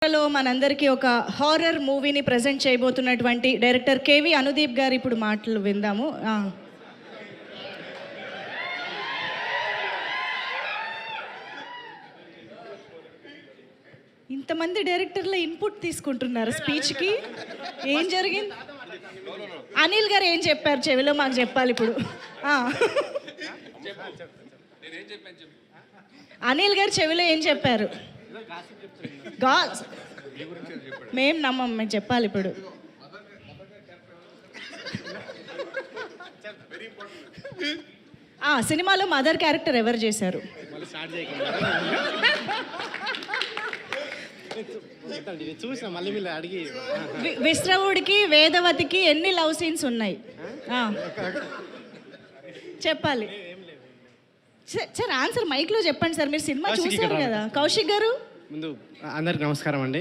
లో మనందరికీ ఒక హారర్ మూవీని ప్రజెంట్ చేయబోతున్నటువంటి డైరెక్టర్ కేవి అనుదీప్ గారు ఇప్పుడు మాటలు విందాము. ఇంతమంది డైరెక్టర్ల ఇన్పుట్ తీసుకుంటున్నారు స్పీచ్కి. ఏం జరిగింది? అనిల్ గారు ఏం చెప్పారు చెవిలో మాకు చెప్పాలి ఇప్పుడు. అనిల్ గారు చెవిలో ఏం చెప్పారు? మేం నమ్మం, మేము చెప్పాలి ఇప్పుడు. సినిమాలో మదర్ క్యారెక్టర్ ఎవరు చేశారు? విశ్రవుడికి వేదవతికి ఎన్ని లవ్ సీన్స్ ఉన్నాయి చెప్పాలి సార్. ఆన్సర్ మైక్ లో చెప్పండి సార్, మీరు సినిమా చూసారు కదా. కౌశిక్ గారు, ముందు అందరికి నమస్కారం అండి.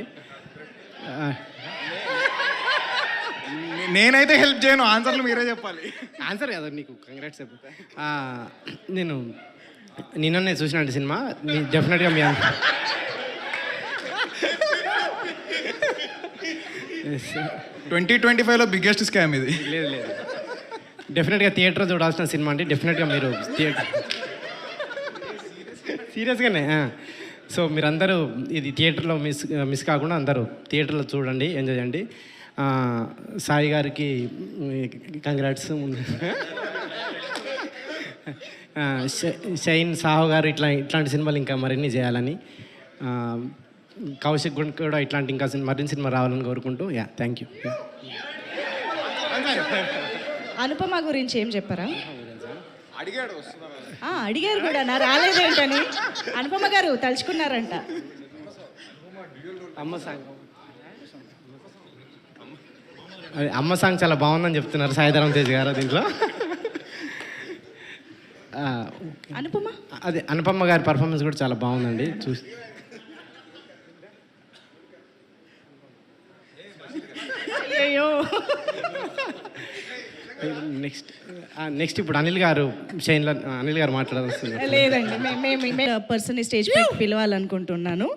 నేనైతే హెల్ప్ చేయను, ఆన్సర్లు మీరే చెప్పాలి. ఆన్సర్ కదా నీకు, కంగ్రాట్స్. నేను నిన్ననే చూసినండి సినిమా. డెఫినెట్గా మీ 2025లో బిగ్గెస్ట్ స్కామ్ ఇది. లేదు, డెఫినెట్గా థియేటర్ చూడాల్సిన సినిమా అండి. డెఫినెట్గా మీరు థియేటర్ సీరియస్గానే. సో మీరందరూ ఇది థియేటర్లో మిస్ కాకుండా అందరూ థియేటర్లో చూడండి, ఎంజాయ్ చేయండి. సాయి గారికి కంగ్రాట్స్. షైన్ సాహు గారు ఇట్లాంటి సినిమాలు ఇంకా మరిన్ని చేయాలని, కౌశిక్ కూడా ఇట్లాంటి ఇంకా మరిన్ని సినిమా రావాలని కోరుకుంటూ థ్యాంక్ యూ. అనుపమ గురించి ఏం చెప్పారా? అడిగారు కూడా, నా రాలేదేంటని. అనుపమ గారు తలుచుకున్నారంట. అమ్మ సాంగ్ చాలా బాగుందని చెప్తున్నారు సాయిధరం తేజ్ గారు దీంట్లో. అనుపమ గారి పర్ఫార్మెన్స్ కూడా చాలా బాగుందండి. చూసి నెక్స్ట్ ఇప్పుడు అనిల్ గారు మాట్లాడాల్సింది. లేదండి, మేము పర్సన్ స్టేజ్ పైకి పిలవాలనుకుంటున్నాను.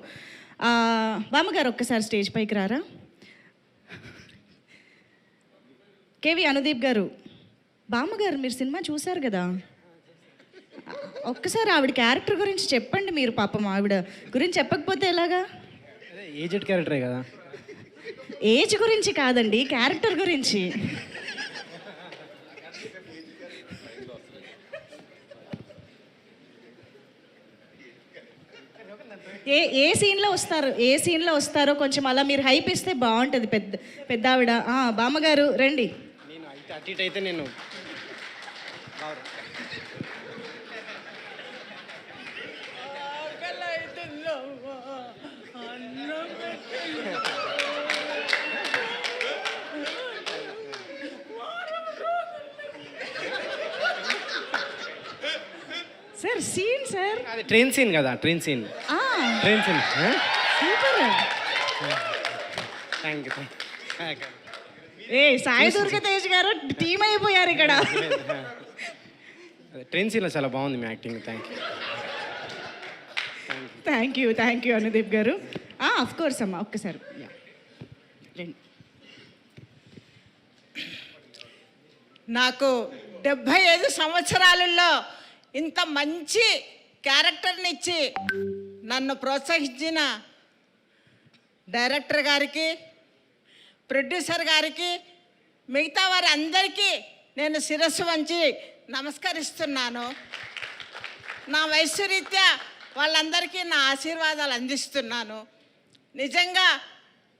బామ్మగారు ఒక్కసారి స్టేజ్ పైకి రారా? కేవి అనుదీప్ గారు, బామ్మగారు మీరు సినిమా చూశారు కదా, ఒక్కసారి ఆవిడ క్యారెక్టర్ గురించి చెప్పండి మీరు. పాపం ఆవిడ గురించి చెప్పకపోతే ఎలాగా? ఏజ్డ్ క్యారెక్టరే కదా. ఏజ్ గురించి కాదండి, క్యారెక్టర్ గురించి. ఏ సీన్లో వస్తారో కొంచెం అలా మీరు హైప్ ఇస్తే బాగుంటుంది. పెద్ద ఆవిడ. బామ్మగారు రండి. అయితే నేను సార్ సీన్ సార్, అది ట్రైన్ సీన్ కదా. Train scene super. Thank you. Sai Durga Tej గారు టీమ్ అయిపోయారు ఇక్కడ. ట్రైన్ సీన్లో చాలా బాగుంది మీ యాక్టింగ్. థ్యాంక్ యూ అనుదీప్ గారు. ఆఫ్ కోర్స్ అమ్మా, ఒక్కసారి నాకు 75 సంవత్సరాలలో ఇంత మంచి క్యారెక్టర్ని ఇచ్చి నన్ను ప్రోత్సహించిన డైరెక్టర్ గారికి, ప్రొడ్యూసర్ గారికి, మిగతా వారి అందరికీ నేను శిరస్సు వంచి నమస్కరిస్తున్నాను. నా వయస్సు రీత్యా వాళ్ళందరికీ నా ఆశీర్వాదాలు అందిస్తున్నాను. నిజంగా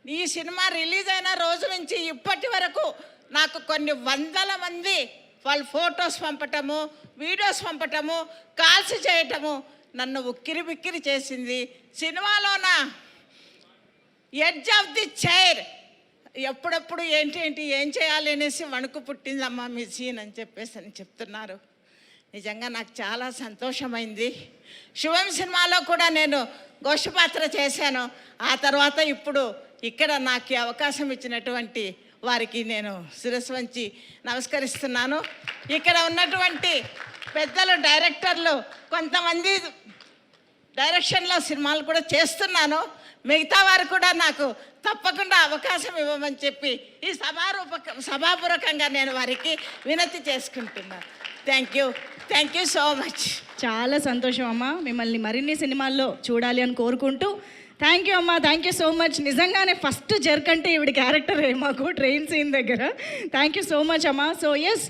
ఈ సినిమా రిలీజ్ అయిన రోజు నుంచి ఇప్పటి వరకు నాకు కొన్ని వందల మంది వాళ్ళు ఫొటోస్ పంపటము, వీడియోస్ పంపటము, కాల్స్ చేయటము నన్ను ఉక్కిరి బిక్కిరి చేసింది. సినిమాలోన ఎడ్జ్ ఆఫ్ ది చైర్ ఎప్పుడప్పుడు ఏంటి ఏం చేయాలి అనేసి వణుకు పుట్టిందమ్మా మీ సీన్ అని చెప్తున్నారు. నిజంగా నాకు చాలా సంతోషమైంది. శివం సినిమాలో కూడా నేను గోష్ఠపాత్ర చేశాను. ఆ తర్వాత ఇప్పుడు ఇక్కడ నాకు అవకాశం ఇచ్చినటువంటి వారికి నేను శిరస్సు వంచి నమస్కరిస్తున్నాను. ఇక్కడ ఉన్నటువంటి పెద్దలు డైరెక్టర్లు కొంతమంది డైరెక్షన్లో సినిమాలు కూడా చేస్తున్నాను. మిగతా వారు కూడా నాకు తప్పకుండా అవకాశం ఇవ్వమని చెప్పి ఈ సభాపూర్వకంగా నేను వారికి వినతి చేసుకుంటున్నాను. Thank you so much. చాలా సంతోషం అమ్మ, మిమ్మల్ని మరిన్ని సినిమాల్లో చూడాలి అని కోరుకుంటూ థ్యాంక్ యూ అమ్మ, థ్యాంక్ యూ సో మచ్. నిజంగానే ఫస్ట్ జర్క్ అంటే ఈవిడ క్యారెక్టర్ మాకు ట్రైన్ సీన్ దగ్గర. థ్యాంక్ యూ సో మచ్ అమ్మ. So yes,